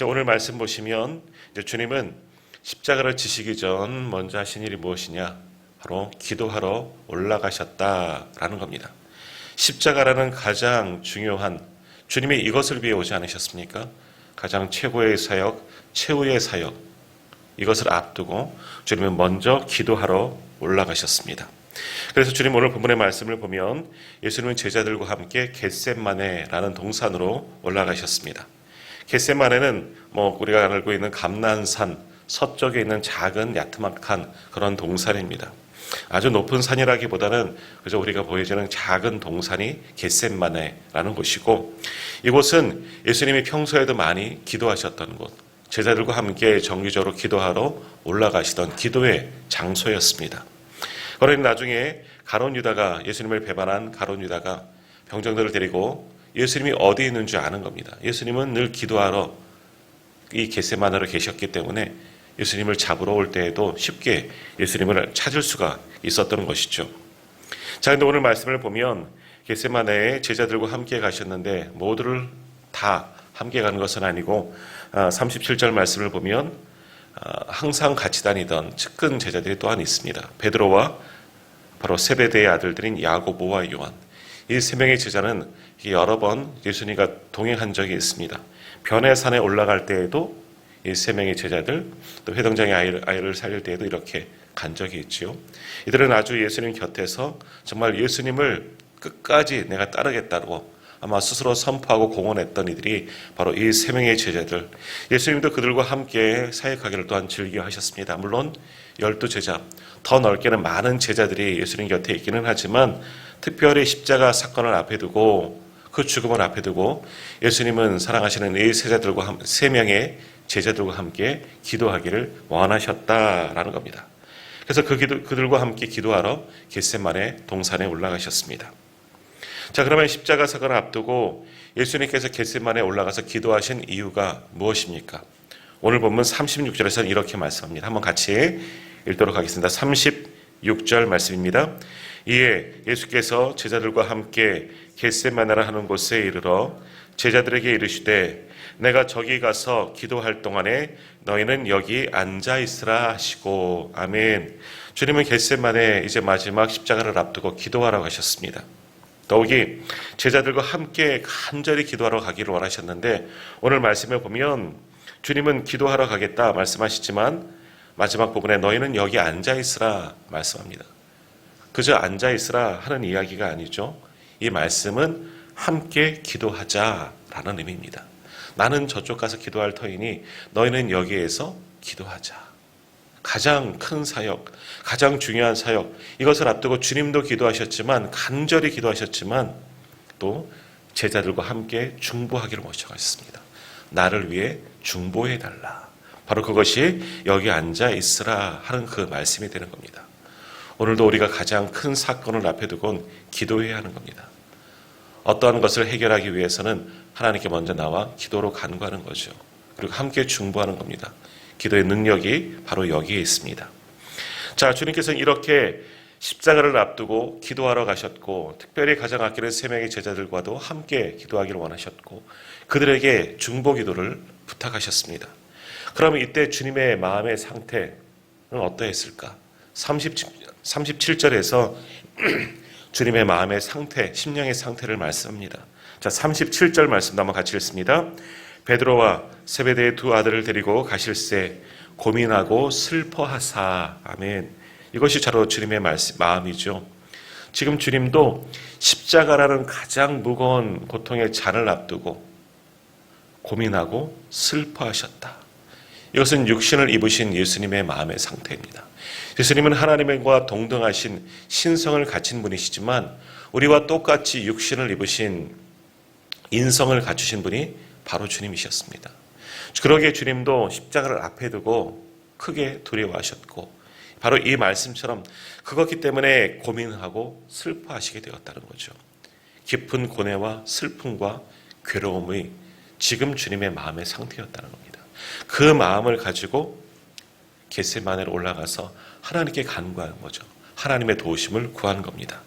오늘 말씀 보시면 이제 주님은 십자가를 지시기 전 먼저 하신 일이 무엇이냐? 바로 기도하러 올라가셨다라는 겁니다. 십자가라는 가장 중요한, 주님이 이것을 위해 오지 않으셨습니까? 가장 최고의 사역, 최후의 사역, 이것을 앞두고 주님은 먼저 기도하러 올라가셨습니다. 그래서 주님 오늘 본문의 말씀을 보면 예수님은 제자들과 함께 겟셋마네라는 동산으로 올라가셨습니다. 겟셋마네는 우리가 알고 있는 감난산 서쪽에 있는 작은 야트막한 그런 동산입니다. 아주 높은 산이라기보다는 그저 우리가 보여지는 작은 동산이 겟셋마네라는 곳이고, 이곳은 예수님이 평소에도 많이 기도하셨던 곳, 제자들과 함께 정기적으로 기도하러 올라가시던 기도의 장소였습니다. 그러니 나중에 가룟 유다가, 예수님을 배반한 가룟 유다가 병정들을 데리고 예수님이 어디 있는 줄 아는 겁니다. 예수님은 늘 기도하러 이 겟셋마네로 계셨기 때문에 예수님을 잡으러 올 때에도 쉽게 예수님을 찾을 수가 있었던 것이죠. 자, 근데 오늘 말씀을 보면 겟셋마네에 제자들과 함께 가셨는데 모두를 다 함께 가는 것은 아니고 37절 말씀을 보면 항상 같이 다니던 측근 제자들이 또한 있습니다. 베드로와 바로 세베대의 아들들인 야고보와 요한, 이 세 명의 제자는 여러 번 예수님과 동행한 적이 있습니다. 변해산에 올라갈 때에도 이 세 명의 제자들, 또 회당장의 아이를 살릴 때에도 이렇게 간 적이 있지요. 이들은 아주 예수님 곁에서 정말 예수님을 끝까지 내가 따르겠다고 아마 스스로 선포하고 공언했던 이들이 바로 이 세 명의 제자들, 예수님도 그들과 함께 사역하기를 또한 즐겨 하셨습니다. 물론 12제자, 더 넓게는 많은 제자들이 예수님 곁에 있기는 하지만 특별히 십자가 사건을 앞에 두고, 그 죽음을 앞에 두고 예수님은 사랑하시는 이 세 명의 제자들과 함께 기도하기를 원하셨다라는 겁니다. 그래서 그들과 함께 기도하러 겟셋마네 동산에 올라가셨습니다. 자, 그러면 십자가 사건을 앞두고 예수님께서 겟셋마네에 올라가서 기도하신 이유가 무엇입니까? 오늘 본문 36절에서는 이렇게 말씀합니다. 한번 같이 읽도록 하겠습니다. 36절 말씀입니다. 이에 예수께서 제자들과 함께 겟셋마네라 하는 곳에 이르러 제자들에게 이르시되 내가 저기 가서 기도할 동안에 너희는 여기 앉아 있으라 하시고. 아멘. 주님은 겟셋마네 이제 마지막 십자가를 앞두고 기도하러 가셨습니다. 더욱이 제자들과 함께 간절히 기도하러 가기를 원하셨는데, 오늘 말씀에 보면 주님은 기도하러 가겠다 말씀하시지만 마지막 부분에 너희는 여기 앉아 있으라 말씀합니다. 그저 앉아 있으라 하는 이야기가 아니죠. 이 말씀은 함께 기도하자라는 의미입니다. 나는 저쪽 가서 기도할 터이니 너희는 여기에서 기도하자. 가장 큰 사역, 가장 중요한 사역, 이것을 앞두고 주님도 기도하셨지만, 간절히 기도하셨지만 또 제자들과 함께 중보하기를 모셔가셨습니다. 나를 위해 중보해달라. 바로 그것이 여기 앉아 있으라 하는 그 말씀이 되는 겁니다. 오늘도 우리가 가장 큰 사건을 앞에 두곤 기도해야 하는 겁니다. 어떠한 것을 해결하기 위해서는 하나님께 먼저 나와 기도로 간구하는 거죠. 그리고 함께 중보하는 겁니다. 기도의 능력이 바로 여기에 있습니다. 자, 주님께서는 이렇게 십자가를 앞두고 기도하러 가셨고, 특별히 가장 아끼는 세 명의 제자들과도 함께 기도하기를 원하셨고, 그들에게 중보 기도를 부탁하셨습니다. 그러면 이때 주님의 마음의 상태는 어떠했을까? 37절에서 주님의 마음의 상태, 심령의 상태를 말씀합니다. 자, 37절 말씀도 한번 같이 읽습니다. 베드로와 세베대의 두 아들을 데리고 가실새 고민하고 슬퍼하사. 아멘. 이것이 바로 주님의 마음이죠. 지금 주님도 십자가라는 가장 무거운 고통의 잔을 앞두고 고민하고 슬퍼하셨다. 이것은 육신을 입으신 예수님의 마음의 상태입니다. 예수님은 하나님과 동등하신 신성을 갖춘 분이시지만 우리와 똑같이 육신을 입으신 인성을 갖추신 분이 바로 주님이셨습니다. 그러기에 주님도 십자가를 앞에 두고 크게 두려워하셨고, 바로 이 말씀처럼 그렇기 때문에 고민하고 슬퍼하시게 되었다는 거죠. 깊은 고뇌와 슬픔과 괴로움이 지금 주님의 마음의 상태였다는 겁니다. 그 마음을 가지고 겟셋마네로 올라가서 하나님께 간구하는 거죠. 하나님의 도우심을 구하는 겁니다.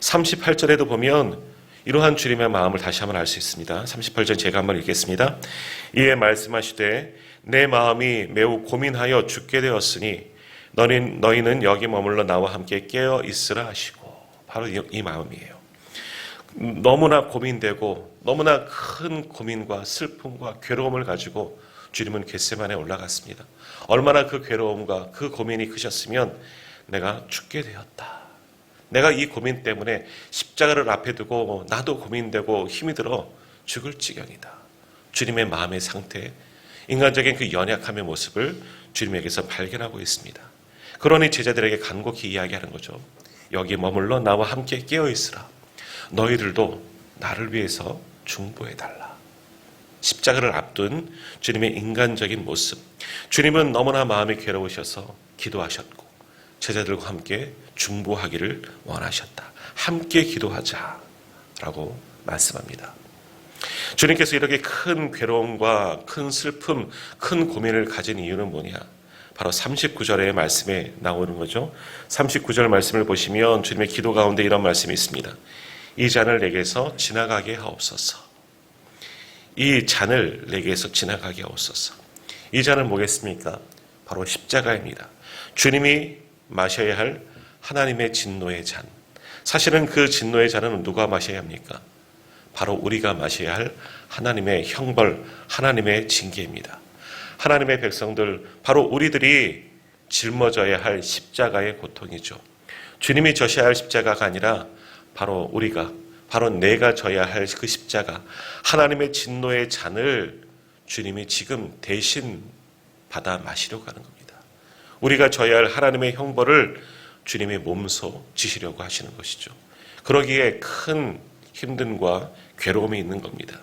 38절에도 보면 이러한 주님의 마음을 다시 한번 알 수 있습니다. 38절 제가 한번 읽겠습니다. 이에 말씀하시되 내 마음이 매우 고민하여 죽게 되었으니 너희는 여기 머물러 나와 함께 깨어 있으라 하시고, 바로 이 마음이에요. 너무나 고민되고 너무나 큰 고민과 슬픔과 괴로움을 가지고 주님은 겟세마네에 올라갔습니다. 얼마나 그 괴로움과 그 고민이 크셨으면 내가 죽게 되었다. 내가 이 고민 때문에 십자가를 앞에 두고 나도 고민되고 힘이 들어 죽을 지경이다. 주님의 마음의 상태, 인간적인 그 연약함의 모습을 주님에게서 발견하고 있습니다. 그러니 제자들에게 간곡히 이야기하는 거죠. 여기 머물러 나와 함께 깨어 있으라. 너희들도 나를 위해서 중보해달라. 십자가를 앞둔 주님의 인간적인 모습. 주님은 너무나 마음이 괴로우셔서 기도하셨고 제자들과 함께 중보하기를 원하셨다. 함께 기도하자라고 말씀합니다. 주님께서 이렇게 큰 괴로움과 큰 슬픔, 큰 고민을 가진 이유는 뭐냐? 바로 39절의 말씀에 나오는 거죠. 39절 말씀을 보시면 주님의 기도 가운데 이런 말씀이 있습니다. 이 잔을 내게서 지나가게 하옵소서. 이 잔을 내게서 지나가게 하옵소서. 이 잔은 뭐겠습니까? 바로 십자가입니다. 주님이 마셔야 할 하나님의 진노의 잔. 사실은 그 진노의 잔은 누가 마셔야 합니까? 바로 우리가 마셔야 할 하나님의 형벌, 하나님의 징계입니다. 하나님의 백성들, 바로 우리들이 짊어져야 할 십자가의 고통이죠. 주님이 져셔야 할 십자가가 아니라 바로 우리가, 바로 내가 져야 할 그 십자가, 하나님의 진노의 잔을 주님이 지금 대신 받아 마시려고 하는 겁니다. 우리가 져야 할 하나님의 형벌을 주님의 몸소 지시려고 하시는 것이죠. 그러기에 큰 힘듦과 괴로움이 있는 겁니다.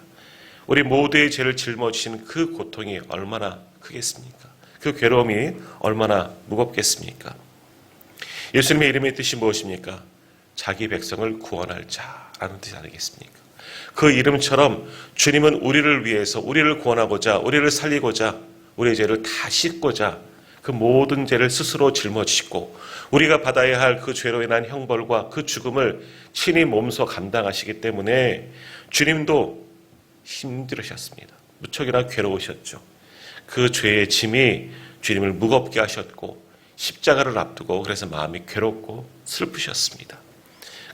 우리 모두의 죄를 짊어지신 그 고통이 얼마나 크겠습니까? 그 괴로움이 얼마나 무겁겠습니까? 예수님의 이름의 뜻이 무엇입니까? 자기 백성을 구원할 자라는 뜻이 아니겠습니까? 그 이름처럼 주님은 우리를 위해서, 우리를 구원하고자, 우리를 살리고자, 우리의 죄를 다 씻고자 그 모든 죄를 스스로 짊어지시고 우리가 받아야 할 그 죄로 인한 형벌과 그 죽음을 친히 몸소 감당하시기 때문에 주님도 힘들으셨습니다. 무척이나 괴로우셨죠. 그 죄의 짐이 주님을 무겁게 하셨고 십자가를 앞두고 그래서 마음이 괴롭고 슬프셨습니다.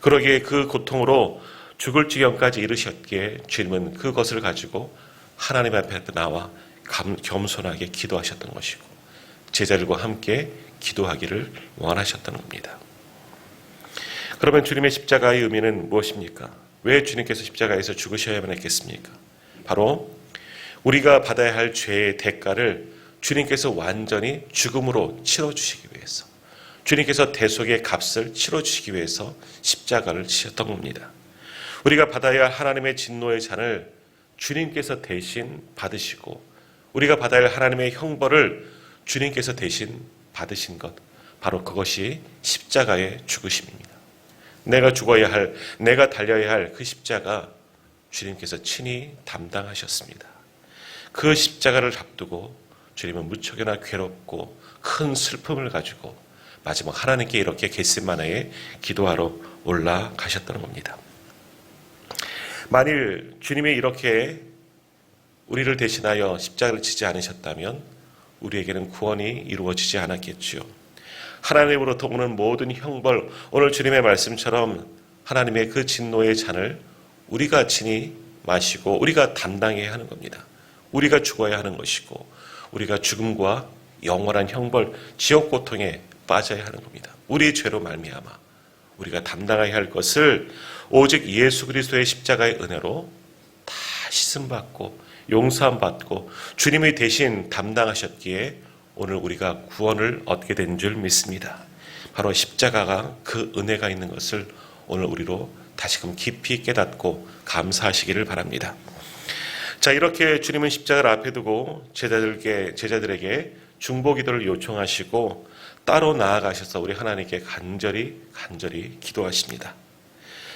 그러기에 그 고통으로 죽을 지경까지 이르셨기에 주님은 그것을 가지고 하나님 앞에 나와 겸손하게 기도하셨던 것이고 제자들과 함께 기도하기를 원하셨던 겁니다. 그러면 주님의 십자가의 의미는 무엇입니까? 왜 주님께서 십자가에서 죽으셔야만 했겠습니까? 바로 우리가 받아야 할 죄의 대가를 주님께서 완전히 죽음으로 치러주시기 위해서, 주님께서 대속의 값을 치러주시기 위해서 십자가를 지셨던 겁니다. 우리가 받아야 할 하나님의 진노의 잔을 주님께서 대신 받으시고 우리가 받아야 할 하나님의 형벌을 주님께서 대신 받으신 것, 바로 그것이 십자가의 죽으심입니다. 내가 죽어야 할, 내가 달려야 할 그 십자가 주님께서 친히 담당하셨습니다. 그 십자가를 앞두고 주님은 무척이나 괴롭고 큰 슬픔을 가지고 마지막 하나님께 이렇게 겟세마네에 기도하러 올라가셨다는 겁니다. 만일 주님이 이렇게 우리를 대신하여 십자가를 지지 않으셨다면 우리에게는 구원이 이루어지지 않았겠지요. 하나님으로부터 오는 모든 형벌, 오늘 주님의 말씀처럼 하나님의 그 진노의 잔을 우리가 친히 마시고 우리가 담당해야 하는 겁니다. 우리가 죽어야 하는 것이고 우리가 죽음과 영원한 형벌, 지옥 고통에 빠져야 하는 겁니다. 우리의 죄로 말미암아 우리가 담당해야 할 것을 오직 예수 그리스도의 십자가의 은혜로 다 씻음받고 용서함받고 주님이 대신 담당하셨기에 오늘 우리가 구원을 얻게 된 줄 믿습니다. 바로 십자가가 그 은혜가 있는 것을 오늘 우리로 다시금 깊이 깨닫고 감사하시기를 바랍니다. 자, 이렇게 주님은 십자가를 앞에 두고 제자들에게 중보 기도를 요청하시고 따로 나아가셔서 우리 하나님께 간절히 기도하십니다.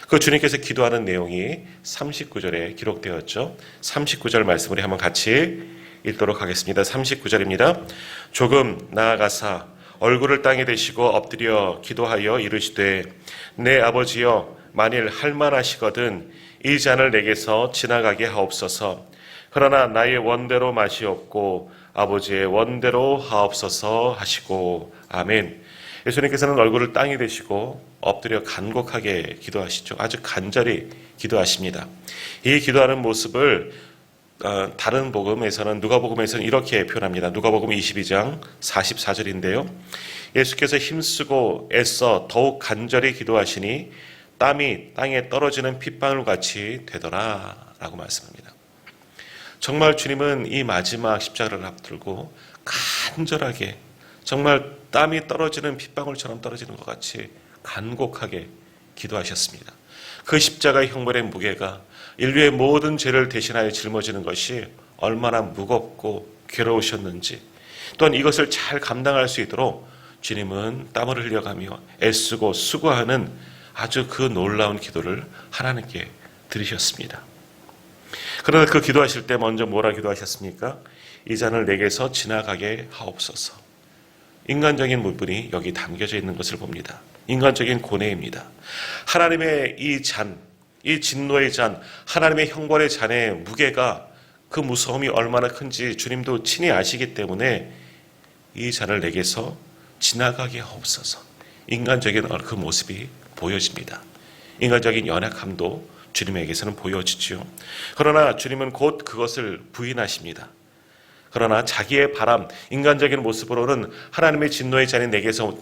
그 주님께서 기도하는 내용이 39절에 기록되었죠. 39절 말씀 우리 한번 같이 읽도록 하겠습니다. 39절입니다. 조금 나아가사 얼굴을 땅에 대시고 엎드려 기도하여 이르시되 내 아버지여 만일 할만하시거든 이 잔을 내게서 지나가게 하옵소서. 그러나 나의 원대로 마시옵고 아버지의 원대로 하옵소서 하시고 아멘. 예수님께서는 얼굴을 땅에 대시고 엎드려 간곡하게 기도하시죠. 아주 간절히 기도하십니다. 이 기도하는 모습을 다른 복음에서는 누가복음에서는 이렇게 표현합니다. 누가복음 22장 44절인데요. 예수께서 힘쓰고 애써 더욱 간절히 기도하시니 땀이 땅에 떨어지는 핏방울같이 되더라 라고 말씀합니다. 정말 주님은 이 마지막 십자가를 앞두고 간절하게 정말 땀이 떨어지는 핏방울처럼 떨어지는 것 같이 간곡하게 기도하셨습니다. 그 십자가의 형벌의 무게가 인류의 모든 죄를 대신하여 짊어지는 것이 얼마나 무겁고 괴로우셨는지 또한 이것을 잘 감당할 수 있도록 주님은 땀을 흘려가며 애쓰고 수고하는 아주 그 놀라운 기도를 하나님께 드리셨습니다. 그러나 그 기도하실 때 먼저 뭐라 기도하셨습니까? 이 잔을 내게서 지나가게 하옵소서. 인간적인 부분이 여기 담겨져 있는 것을 봅니다. 인간적인 고뇌입니다. 하나님의 이 잔, 이 진노의 잔, 하나님의 형벌의 잔의 무게가 그 무서움이 얼마나 큰지 주님도 친히 아시기 때문에 이 잔을 내게서 지나가게 하옵소서. 인간적인 그 모습이 보여집니다. 인간적인 연약함도 주님에게서는 보여지지요. 그러나 주님은 곧 그것을 부인하십니다. 그러나 자기의 바람, 인간적인 모습으로는 하나님의 진노의 잔이 내게서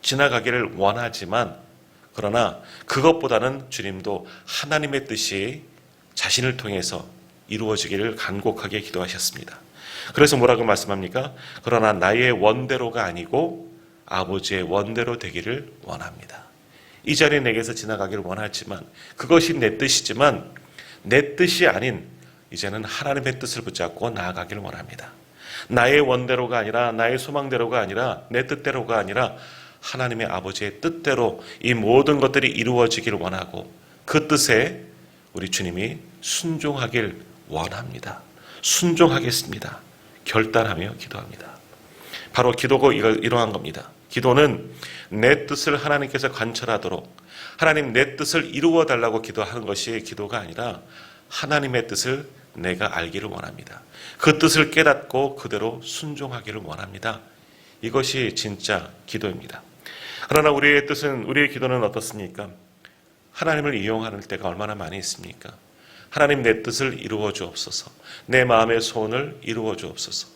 지나가기를 원하지만 그러나 그것보다는 주님도 하나님의 뜻이 자신을 통해서 이루어지기를 간곡하게 기도하셨습니다. 그래서 뭐라고 말씀합니까? 그러나 나의 원대로가 아니고 아버지의 원대로 되기를 원합니다. 이 잔이 내게서 지나가기를 원하지만 그것이 내 뜻이지만 내 뜻이 아닌 이제는 하나님의 뜻을 붙잡고 나아가기를 원합니다. 나의 원대로가 아니라 나의 소망대로가 아니라 내 뜻대로가 아니라 하나님의 아버지의 뜻대로 이 모든 것들이 이루어지기를 원하고 그 뜻에 우리 주님이 순종하길 원합니다. 순종하겠습니다. 결단하며 기도합니다. 바로 기도가 이러한 겁니다. 기도는 내 뜻을 하나님께서 관철하도록 하나님 내 뜻을 이루어 달라고 기도하는 것이 기도가 아니라 하나님의 뜻을 내가 알기를 원합니다. 그 뜻을 깨닫고 그대로 순종하기를 원합니다. 이것이 진짜 기도입니다. 그러나 우리의 기도는 어떻습니까? 하나님을 이용하는 때가 얼마나 많이 있습니까? 하나님 내 뜻을 이루어 주옵소서. 내 마음의 소원을 이루어 주옵소서.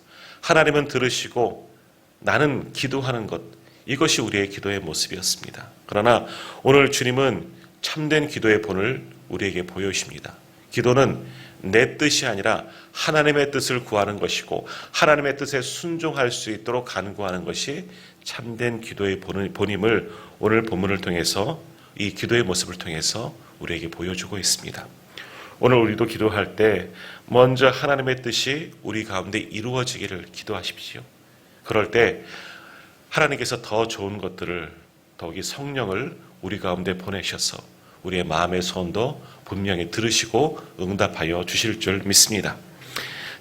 하나님은 들으시고 나는 기도하는 것, 이것이 우리의 기도의 모습이었습니다. 그러나 오늘 주님은 참된 기도의 본을 우리에게 보여주십니다. 기도는 내 뜻이 아니라 하나님의 뜻을 구하는 것이고 하나님의 뜻에 순종할 수 있도록 간구하는 것이 참된 기도의 본임을 오늘 본문을 통해서 이 기도의 모습을 통해서 우리에게 보여주고 있습니다. 오늘 우리도 기도할 때 먼저 하나님의 뜻이 우리 가운데 이루어지기를 기도하십시오. 그럴 때 하나님께서 더 좋은 것들을 더욱이 성령을 우리 가운데 보내셔서 우리의 마음의 소원도 분명히 들으시고 응답하여 주실 줄 믿습니다.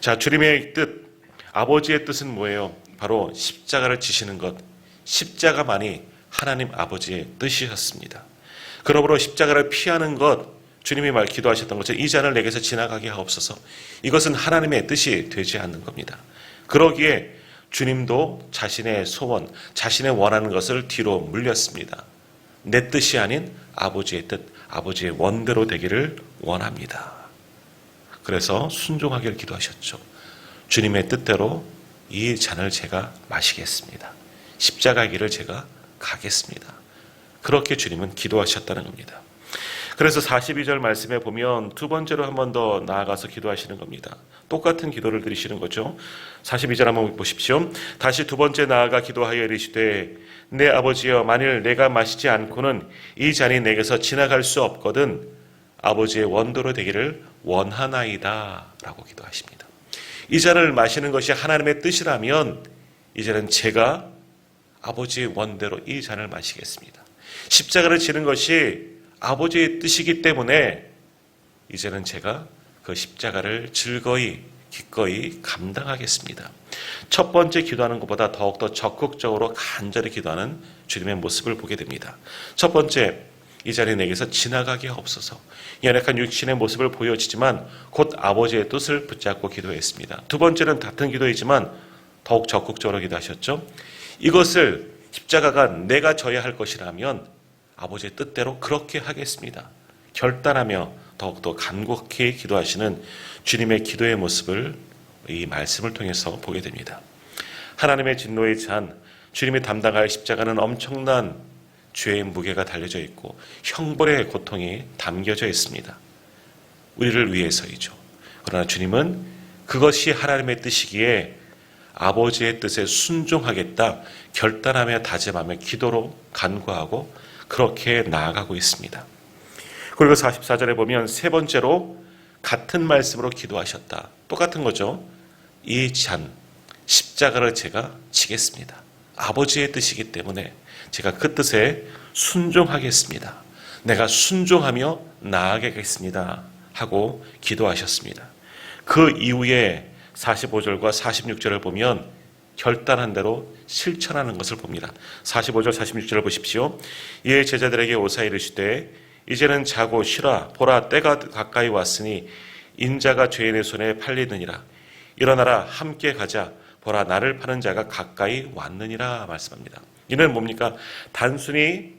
자, 주님의 뜻, 아버지의 뜻은 뭐예요? 바로 십자가를 지시는 것, 십자가만이 하나님 아버지의 뜻이었습니다. 그러므로 십자가를 피하는 것, 주님이 기도하셨던 것처럼 이 잔을 내게서 지나가게 하옵소서. 이것은 하나님의 뜻이 되지 않는 겁니다. 그러기에 주님도 자신의 소원, 자신의 원하는 것을 뒤로 물렸습니다. 내 뜻이 아닌 아버지의 뜻, 아버지의 원대로 되기를 원합니다. 그래서 순종하기를 기도하셨죠. 주님의 뜻대로 이 잔을 제가 마시겠습니다. 십자가의 길을 제가 가겠습니다. 그렇게 주님은 기도하셨다는 겁니다. 그래서 42절 말씀에 보면 두 번째로 한 번 더 나아가서 기도하시는 겁니다. 똑같은 기도를 드리시는 거죠. 42절 한번 보십시오. 다시 두 번째 나아가 기도하여 이르시되 내 아버지여 만일 내가 마시지 않고는 이 잔이 내게서 지나갈 수 없거든 아버지의 원대로 되기를 원하나이다 라고 기도하십니다. 이 잔을 마시는 것이 하나님의 뜻이라면 이제는 제가 아버지의 원대로 이 잔을 마시겠습니다. 십자가를 지는 것이 아버지의 뜻이기 때문에 이제는 제가 그 십자가를 즐거이 기꺼이 감당하겠습니다. 첫 번째 기도하는 것보다 더욱더 적극적으로 간절히 기도하는 주님의 모습을 보게 됩니다. 첫 번째, 이 자리 내게서 지나가게 하옵소서. 연약한 육신의 모습을 보여지지만 곧 아버지의 뜻을 붙잡고 기도했습니다. 두 번째는 같은 기도이지만 더욱 적극적으로 기도하셨죠. 이것을 십자가가 내가 져야 할 것이라면 아버지의 뜻대로 그렇게 하겠습니다. 결단하며 더욱더 간곡히 기도하시는 주님의 기도의 모습을 이 말씀을 통해서 보게 됩니다. 하나님의 진노의 잔, 주님이 담당할 십자가는 엄청난 죄의 무게가 달려져 있고 형벌의 고통이 담겨져 있습니다. 우리를 위해서이죠. 그러나 주님은 그것이 하나님의 뜻이기에 아버지의 뜻에 순종하겠다 결단하며 다짐하며 기도로 간구하고 그렇게 나아가고 있습니다. 그리고 44절에 보면 세 번째로 같은 말씀으로 기도하셨다. 똑같은 거죠. 이 잔, 십자가를 제가 지겠습니다. 아버지의 뜻이기 때문에 제가 그 뜻에 순종하겠습니다. 내가 순종하며 나아가겠습니다. 하고 기도하셨습니다. 그 이후에 45절과 46절을 보면 결단한 대로 실천하는 것을 봅니다. 45절 46절을 보십시오. 이에 제자들에게 오사 이르시되 이제는 자고 쉬라. 보라 때가 가까이 왔으니 인자가 죄인의 손에 팔리느니라. 일어나라 함께 가자. 보라 나를 파는 자가 가까이 왔느니라 말씀합니다. 이는 뭡니까? 단순히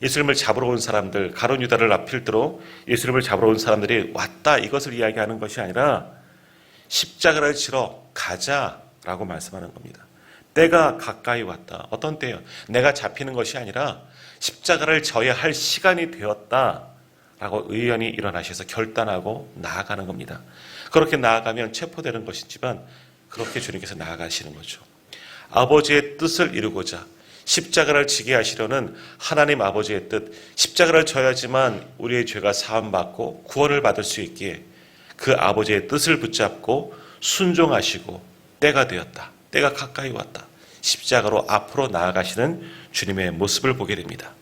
예수님을 잡으러 온 사람들, 가룟 유다를 필두로 예수님을 잡으러 온 사람들이 왔다 이것을 이야기하는 것이 아니라 십자가를 지러 가자라고 말씀하는 겁니다. 때가 가까이 왔다. 어떤 때요? 내가 잡히는 것이 아니라 십자가를 져야 할 시간이 되었다라고 의연히 일어나셔서 결단하고 나아가는 겁니다. 그렇게 나아가면 체포되는 것이지만 그렇게 주님께서 나아가시는 거죠. 아버지의 뜻을 이루고자 십자가를 지게 하시려는 하나님 아버지의 뜻, 십자가를 져야지만 우리의 죄가 사함받고 구원을 받을 수 있기에 그 아버지의 뜻을 붙잡고 순종하시고 때가 되었다. 때가 가까이 왔다. 십자가로 앞으로 나아가시는 주님의 모습을 보게 됩니다.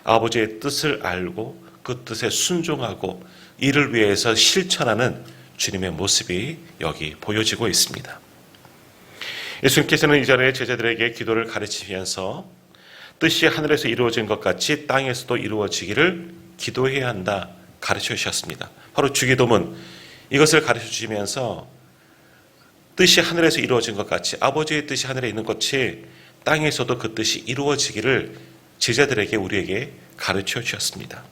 아버지의 뜻을 알고 그 뜻에 순종하고 이를 위해서 실천하는 주님의 모습이 여기 보여지고 있습니다. 예수님께서는 이전에 제자들에게 기도를 가르치면서 뜻이 하늘에서 이루어진 것 같이 땅에서도 이루어지기를 기도해야 한다 가르쳐 주셨습니다. 바로 주기도문 이것을 가르쳐 주시면서 뜻이 하늘에서 이루어진 것 같이 아버지의 뜻이 하늘에 있는 것이 땅에서도 그 뜻이 이루어지기를 제자들에게 우리에게 가르쳐 주셨습니다.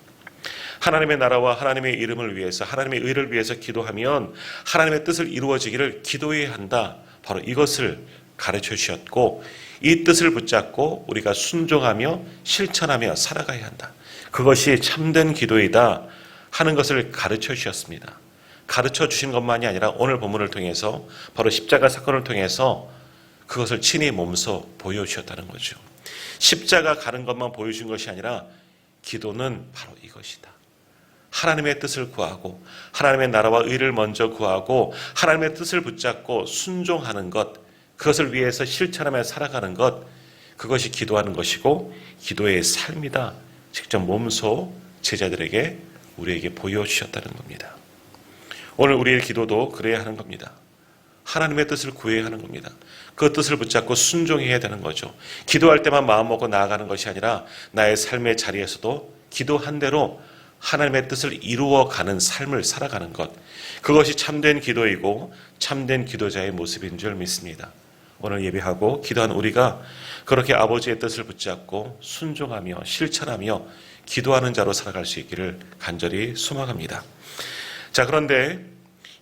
하나님의 나라와 하나님의 이름을 위해서 하나님의 의를 위해서 기도하면 하나님의 뜻을 이루어지기를 기도해야 한다. 바로 이것을 가르쳐 주셨고 이 뜻을 붙잡고 우리가 순종하며 실천하며 살아가야 한다. 그것이 참된 기도이다 하는 것을 가르쳐 주셨습니다. 가르쳐 주신 것만이 아니라 오늘 본문을 통해서 바로 십자가 사건을 통해서 그것을 친히 몸소 보여주셨다는 거죠. 십자가 가는 것만 보여준 것이 아니라 기도는 바로 이것이다. 하나님의 뜻을 구하고 하나님의 나라와 의를 먼저 구하고 하나님의 뜻을 붙잡고 순종하는 것, 그것을 위해서 실천하며 살아가는 것, 그것이 기도하는 것이고 기도의 삶이다. 직접 몸소 제자들에게 우리에게 보여주셨다는 겁니다. 오늘 우리의 기도도 그래야 하는 겁니다. 하나님의 뜻을 구해야 하는 겁니다. 그 뜻을 붙잡고 순종해야 되는 거죠. 기도할 때만 마음먹고 나아가는 것이 아니라 나의 삶의 자리에서도 기도한 대로 하나님의 뜻을 이루어가는 삶을 살아가는 것, 그것이 참된 기도이고 참된 기도자의 모습인 줄 믿습니다. 오늘 예배하고 기도한 우리가 그렇게 아버지의 뜻을 붙잡고 순종하며 실천하며 기도하는 자로 살아갈 수 있기를 간절히 소망합니다. 자, 그런데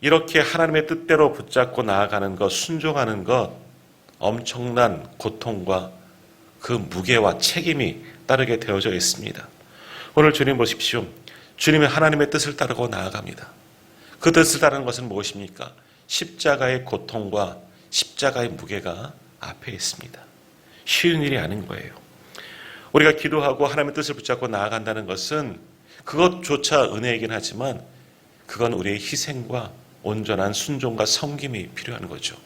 이렇게 하나님의 뜻대로 붙잡고 나아가는 것, 순종하는 것, 엄청난 고통과 그 무게와 책임이 따르게 되어져 있습니다. 오늘 주님 보십시오. 주님의 하나님의 뜻을 따르고 나아갑니다. 그 뜻을 따르는 것은 무엇입니까? 십자가의 고통과 십자가의 무게가 앞에 있습니다. 쉬운 일이 아닌 거예요. 우리가 기도하고 하나님의 뜻을 붙잡고 나아간다는 것은 그것조차 은혜이긴 하지만 그건 우리의 희생과 온전한 순종과 섬김이 필요한 거죠.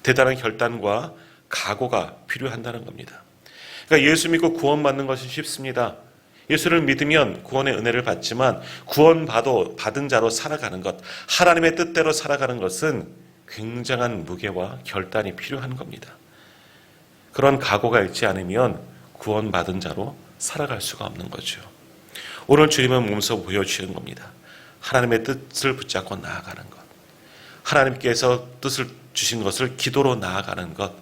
대단한 결단과 각오가 필요한다는 겁니다. 그러니까 예수 믿고 구원받는 것은 쉽습니다. 예수를 믿으면 구원의 은혜를 받지만 받은 자로 살아가는 것, 하나님의 뜻대로 살아가는 것은 굉장한 무게와 결단이 필요한 겁니다. 그런 각오가 있지 않으면 구원받은 자로 살아갈 수가 없는 거죠. 오늘 주님은 몸소 보여주시는 겁니다. 하나님의 뜻을 붙잡고 나아가는 것, 하나님께서 뜻을 주신 것을 기도로 나아가는 것,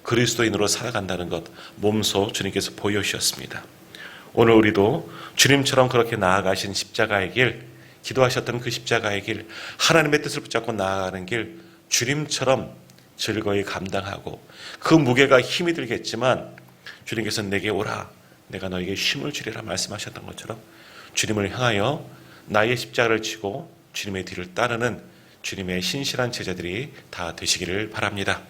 그리스도인으로 살아간다는 것 몸소 주님께서 보여주셨습니다. 오늘 우리도 주님처럼 그렇게 나아가신 십자가의 길, 기도하셨던 그 십자가의 길, 하나님의 뜻을 붙잡고 나아가는 길, 주님처럼 즐거이 감당하고, 그 무게가 힘이 들겠지만 주님께서 내게 오라, 내가 너에게 힘을 주리라 말씀하셨던 것처럼 주님을 향하여 나의 십자가를 지고 주님의 뒤를 따르는 주님의 신실한 제자들이 다 되시기를 바랍니다.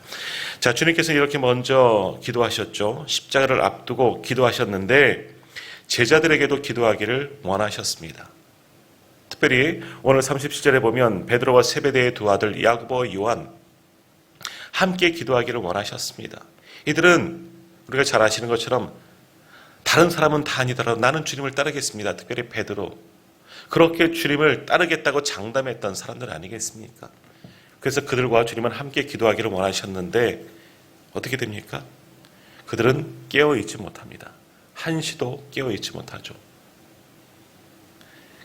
자, 주님께서 이렇게 먼저 기도하셨죠. 십자가를 앞두고 기도하셨는데 제자들에게도 기도하기를 원하셨습니다. 특별히 오늘 37절에 보면 베드로와 세베대의 두 아들 야고보와 요한 함께 기도하기를 원하셨습니다. 이들은 우리가 잘 아시는 것처럼 다른 사람은 다 아니더라도 나는 주님을 따르겠습니다. 특별히 베드로, 그렇게 주님을 따르겠다고 장담했던 사람들 아니겠습니까? 그래서 그들과 주님은 함께 기도하기를 원하셨는데 어떻게 됩니까? 그들은 깨어있지 못합니다. 한시도 깨어있지 못하죠.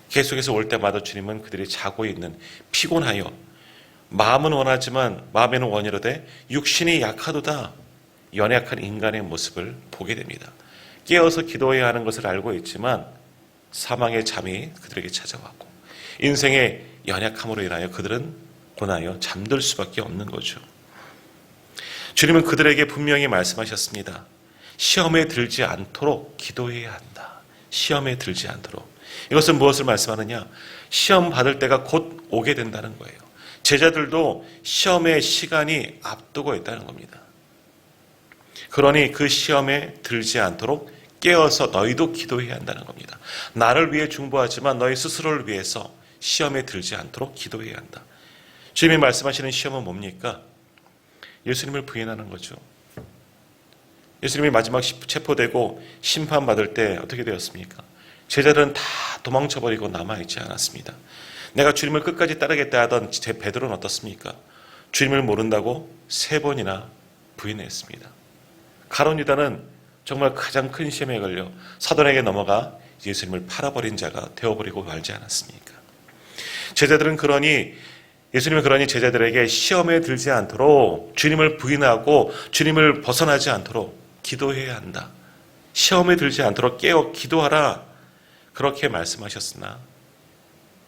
계속해서 올 때마다 주님은 그들이 자고 있는, 피곤하여 마음은 원하지만 마음에는 원이로되 육신이 약하도다 연약한 인간의 모습을 보게 됩니다. 깨어서 기도해야 하는 것을 알고 있지만 사망의 잠이 그들에게 찾아왔고 인생의 연약함으로 인하여 그들은 고나여 잠들 수밖에 없는 거죠. 주님은 그들에게 분명히 말씀하셨습니다. 시험에 들지 않도록 기도해야 한다. 시험에 들지 않도록. 이것은 무엇을 말씀하느냐? 시험 받을 때가 곧 오게 된다는 거예요. 제자들도 시험의 시간이 앞두고 있다는 겁니다. 그러니 그 시험에 들지 않도록 깨어서 너희도 기도해야 한다는 겁니다. 나를 위해 중보하지만 너희 스스로를 위해서 시험에 들지 않도록 기도해야 한다. 주님이 말씀하시는 시험은 뭡니까? 예수님을 부인하는 거죠. 예수님이 마지막 체포되고 심판받을 때 어떻게 되었습니까? 제자들은 다 도망쳐버리고 남아있지 않았습니다. 내가 주님을 끝까지 따르겠다 하던 제 베드로는 어떻습니까? 주님을 모른다고 3번이나 부인했습니다. 가룟 유다는 정말 가장 큰 시험에 걸려 사돈에게 넘어가 예수님을 팔아버린 자가 되어버리고 말지 않았습니까? 제자들은 그러니 예수님은 그러니 제자들에게 시험에 들지 않도록 주님을 부인하고 주님을 벗어나지 않도록 기도해야 한다. 시험에 들지 않도록 깨어 기도하라. 그렇게 말씀하셨으나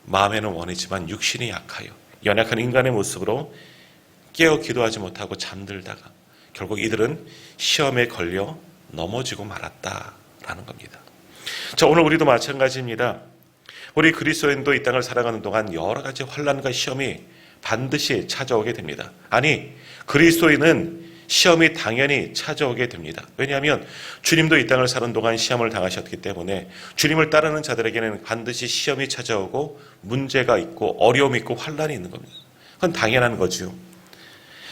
마음에는 원이지만 육신이 약하여 연약한 인간의 모습으로 깨어 기도하지 못하고 잠들다가 결국 이들은 시험에 걸려 넘어지고 말았다라는 겁니다. 자, 오늘 우리도 마찬가지입니다. 우리 그리스도인도 이 땅을 살아가는 동안 여러 가지 환난과 시험이 반드시 찾아오게 됩니다. 아니, 그리스도인은 시험이 당연히 찾아오게 됩니다. 왜냐하면 주님도 이 땅을 사는 동안 시험을 당하셨기 때문에 주님을 따르는 자들에게는 반드시 시험이 찾아오고 문제가 있고 어려움이 있고 환난이 있는 겁니다. 그건 당연한 거죠.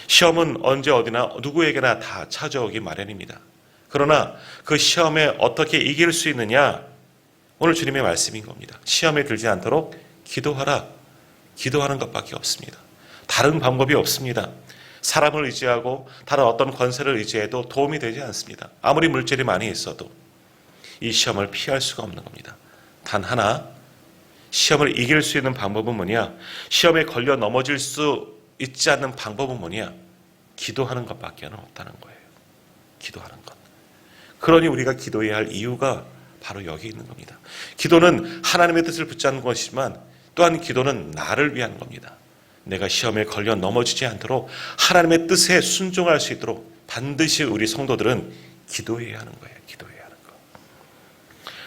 시험은 언제 어디나 누구에게나 다 찾아오기 마련입니다. 그러나 그 시험에 어떻게 이길 수 있느냐? 오늘 주님의 말씀인 겁니다. 시험에 들지 않도록 기도하라. 기도하는 것밖에 없습니다. 다른 방법이 없습니다. 사람을 의지하고 다른 어떤 권세를 의지해도 도움이 되지 않습니다. 아무리 물질이 많이 있어도 이 시험을 피할 수가 없는 겁니다. 단 하나, 시험을 이길 수 있는 방법은 뭐냐? 시험에 걸려 넘어질 수 있지 않는 방법은 뭐냐? 기도하는 것밖에 없다는 거예요. 기도하는 것. 그러니 우리가 기도해야 할 이유가 바로 여기 있는 겁니다. 기도는 하나님의 뜻을 붙잡는 것이지만 또한 기도는 나를 위한 겁니다. 내가 시험에 걸려 넘어지지 않도록 하나님의 뜻에 순종할 수 있도록 반드시 우리 성도들은 기도해야 하는 거예요. 기도해야 하는 거.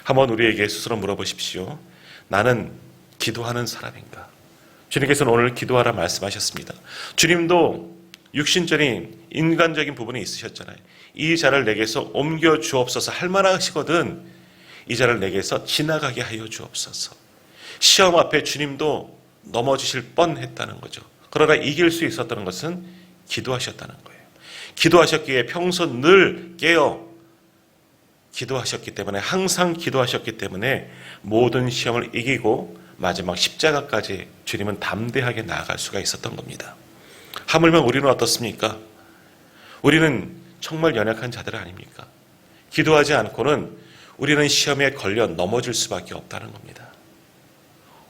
한번 우리에게 스스로 물어보십시오. 나는 기도하는 사람인가? 주님께서는 오늘 기도하라 말씀하셨습니다. 주님도 육신적인 인간적인 부분이 있으셨잖아요. 이 자를 내게서 옮겨 주옵소서 할 만하시거든 이 자를 내게서 지나가게 하여 주옵소서. 시험 앞에 주님도 넘어지실 뻔했다는 거죠. 그러나 이길 수 있었다는 것은 기도하셨다는 거예요. 기도하셨기에 평소 늘 깨어 기도하셨기 때문에 항상 기도하셨기 때문에 모든 시험을 이기고 마지막 십자가까지 주님은 담대하게 나아갈 수가 있었던 겁니다. 하물며 우리는 어떻습니까? 우리는 정말 연약한 자들 아닙니까? 기도하지 않고는 우리는 시험에 걸려 넘어질 수밖에 없다는 겁니다.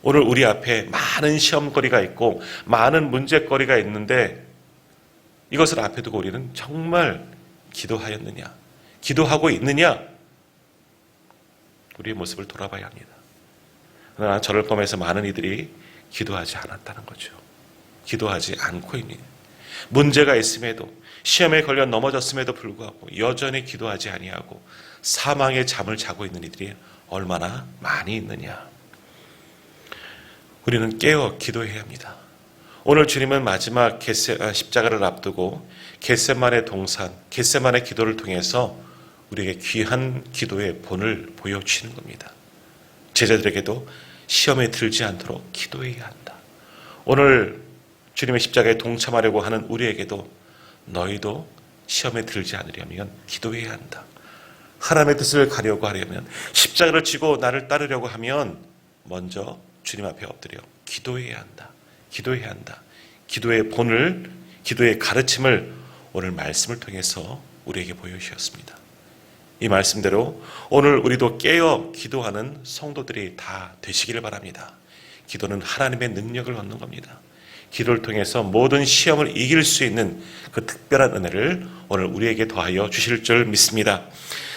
오늘 우리 앞에 많은 시험거리가 있고 많은 문제거리가 있는데 이것을 앞에 두고 우리는 정말 기도하였느냐, 기도하고 있느냐, 우리의 모습을 돌아봐야 합니다. 그러나 저를 포함해서 많은 이들이 기도하지 않았다는 거죠. 기도하지 않고 있는, 문제가 있음에도, 시험에 걸려 넘어졌음에도 불구하고 여전히 기도하지 아니하고 사망의 잠을 자고 있는 이들이 얼마나 많이 있느냐. 우리는 깨어 기도해야 합니다. 오늘 주님은 마지막 십자가를 앞두고 겟세마네 동산, 겟세마네 기도를 통해서 우리에게 귀한 기도의 본을 보여주시는 겁니다. 제자들에게도 시험에 들지 않도록 기도해야 한다. 오늘 주님의 십자가에 동참하려고 하는 우리에게도 너희도 시험에 들지 않으려면 기도해야 한다. 하나님의 뜻을 가려고 하려면, 십자가를 지고 나를 따르려고 하면 먼저 주님 앞에 엎드려 기도해야 한다. 기도해야 한다. 기도의 본을, 기도의 가르침을 오늘 말씀을 통해서 우리에게 보여주셨습니다. 이 말씀대로 오늘 우리도 깨어 기도하는 성도들이 다 되시기를 바랍니다. 기도는 하나님의 능력을 얻는 겁니다. 기도를 통해서 모든 시험을 이길 수 있는 그 특별한 은혜를 오늘 우리에게 더하여 주실 줄 믿습니다.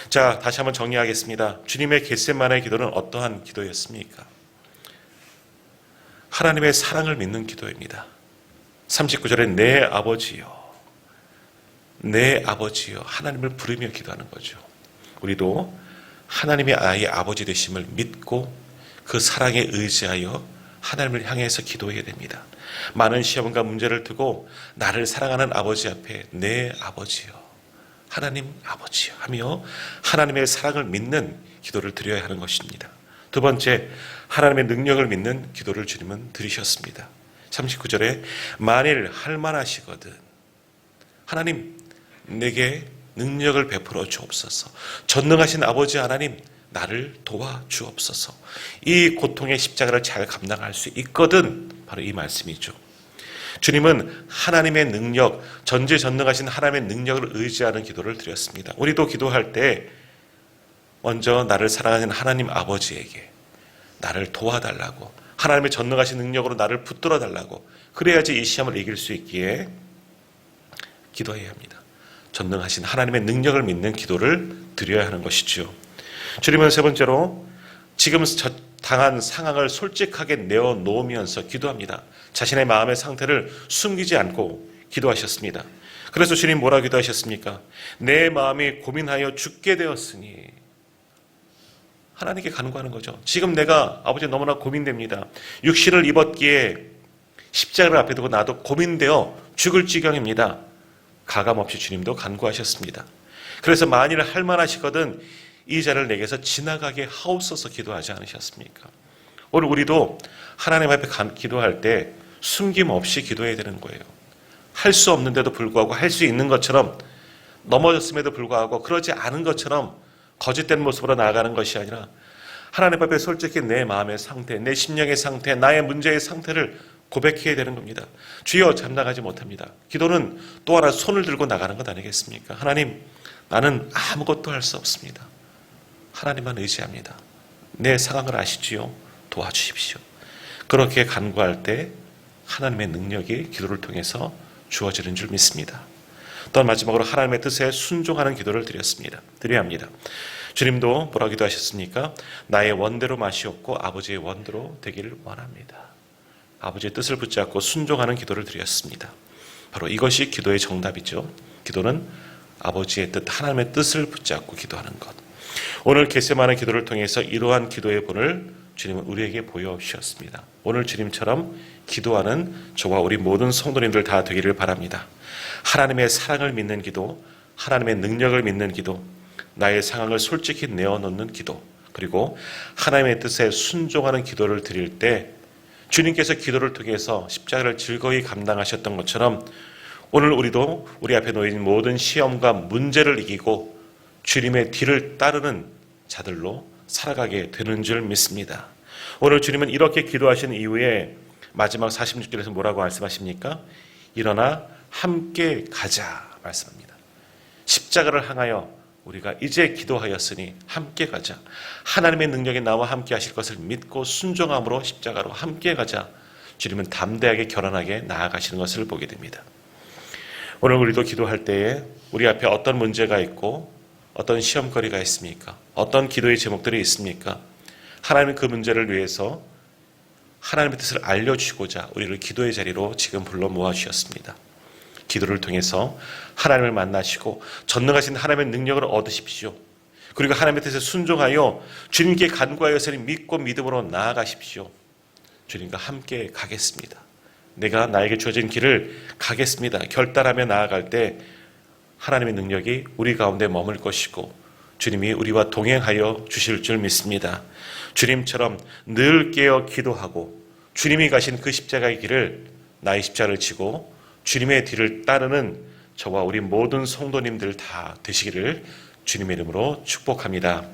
자, 다시 한번 정리하겠습니다. 주님의 겟세마네 기도는 어떠한 기도였습니까? 하나님의 사랑을 믿는 기도입니다. 39절에 내 아버지여, 내 아버지여, 하나님을 부르며 기도하는 거죠. 우리도 하나님의 아이의 아버지 되심을 믿고 그 사랑에 의지하여 하나님을 향해서 기도해야 됩니다. 많은 시험과 문제를 두고 나를 사랑하는 아버지 앞에 내 아버지여, 하나님 아버지여 하며 하나님의 사랑을 믿는 기도를 드려야 하는 것입니다. 두 번째, 하나님의 능력을 믿는 기도를 주님은 들으셨습니다. 39절에 만일 할만하시거든 하나님 내게 능력을 베풀어 주옵소서. 전능하신 아버지 하나님 나를 도와 주옵소서. 이 고통의 십자가를 잘 감당할 수 있거든, 바로 이 말씀이죠. 주님은 하나님의 능력, 전지전능하신 하나님의 능력을 의지하는 기도를 드렸습니다. 우리도 기도할 때 먼저 나를 사랑하는 하나님 아버지에게 나를 도와달라고, 하나님의 전능하신 능력으로 나를 붙들어 달라고, 그래야지 이 시험을 이길 수 있기에 기도해야 합니다. 전능하신 하나님의 능력을 믿는 기도를 드려야 하는 것이죠. 주님은 세 번째로 지금 당한 상황을 솔직하게 내어놓으면서 기도합니다. 자신의 마음의 상태를 숨기지 않고 기도하셨습니다. 그래서 주님 뭐라 기도하셨습니까? 내 마음이 고민하여 죽게 되었으니, 하나님께 간구하는 거죠. 지금 내가 아버지 너무나 고민됩니다. 육신을 입었기에 십자가를 앞에 두고 나도 고민되어 죽을 지경입니다. 가감없이 주님도 간구하셨습니다. 그래서 만일 할만하시거든 이 자를 내게서 지나가게 하옵소서 기도하지 않으셨습니까? 오늘 우리도 하나님 앞에 기도할 때 숨김없이 기도해야 되는 거예요. 할 수 없는데도 불구하고 할 수 있는 것처럼, 넘어졌음에도 불구하고 그러지 않은 것처럼 거짓된 모습으로 나아가는 것이 아니라 하나님 앞에 솔직히 내 마음의 상태, 내 심령의 상태, 나의 문제의 상태를 고백해야 되는 겁니다. 주여 잠나가지 못합니다. 기도는 또 하나 손을 들고 나가는 것 아니겠습니까? 하나님, 나는 아무것도 할 수 없습니다. 하나님만 의지합니다. 내 상황을 아시지요? 도와주십시오. 그렇게 간구할 때 하나님의 능력이 기도를 통해서 주어지는 줄 믿습니다. 또 마지막으로 하나님의 뜻에 순종하는 기도를 드려야 합니다. 주님도 뭐라 기도하셨습니까? 나의 원대로 마시옵고 아버지의 원대로 되기를 원합니다. 아버지의 뜻을 붙잡고 순종하는 기도를 드렸습니다. 바로 이것이 기도의 정답이죠. 기도는 아버지의 뜻, 하나님의 뜻을 붙잡고 기도하는 것. 오늘 겟세마네 기도를 통해서 이러한 기도의 본을 주님은 우리에게 보여주셨습니다. 오늘 주님처럼 기도하는 저와 우리 모든 성도님들 다 되기를 바랍니다. 하나님의 사랑을 믿는 기도, 하나님의 능력을 믿는 기도, 나의 상황을 솔직히 내어놓는 기도, 그리고 하나님의 뜻에 순종하는 기도를 드릴 때 주님께서 기도를 통해서 십자가를 즐거이 감당하셨던 것처럼 오늘 우리도 우리 앞에 놓인 모든 시험과 문제를 이기고 주님의 뒤를 따르는 자들로 살아가게 되는 줄 믿습니다. 오늘 주님은 이렇게 기도하신 이후에 마지막 46절에서 뭐라고 말씀하십니까? 일어나 함께 가자 말씀합니다. 십자가를 향하여 우리가 이제 기도하였으니 함께 가자. 하나님의 능력이 나와 함께 하실 것을 믿고 순종함으로 십자가로 함께 가자. 주님은 담대하게 결단하게 나아가시는 것을 보게 됩니다. 오늘 우리도 기도할 때에 우리 앞에 어떤 문제가 있고 어떤 시험거리가 있습니까? 어떤 기도의 제목들이 있습니까? 하나님은 그 문제를 위해서 하나님의 뜻을 알려주시고자 우리를 기도의 자리로 지금 불러 모아주셨습니다. 기도를 통해서 하나님을 만나시고 전능하신 하나님의 능력을 얻으십시오. 그리고 하나님의 뜻에 순종하여 주님께 간구하여서 믿고 믿음으로 나아가십시오. 주님과 함께 가겠습니다. 내가 나에게 주어진 길을 가겠습니다. 결단하며 나아갈 때 하나님의 능력이 우리 가운데 머물 것이고 주님이 우리와 동행하여 주실 줄 믿습니다. 주님처럼 늘 깨어 기도하고 주님이 가신 그 십자가의 길을 나의 십자가를 지고 주님의 뒤를 따르는 저와 우리 모든 성도님들 다 되시기를 주님의 이름으로 축복합니다.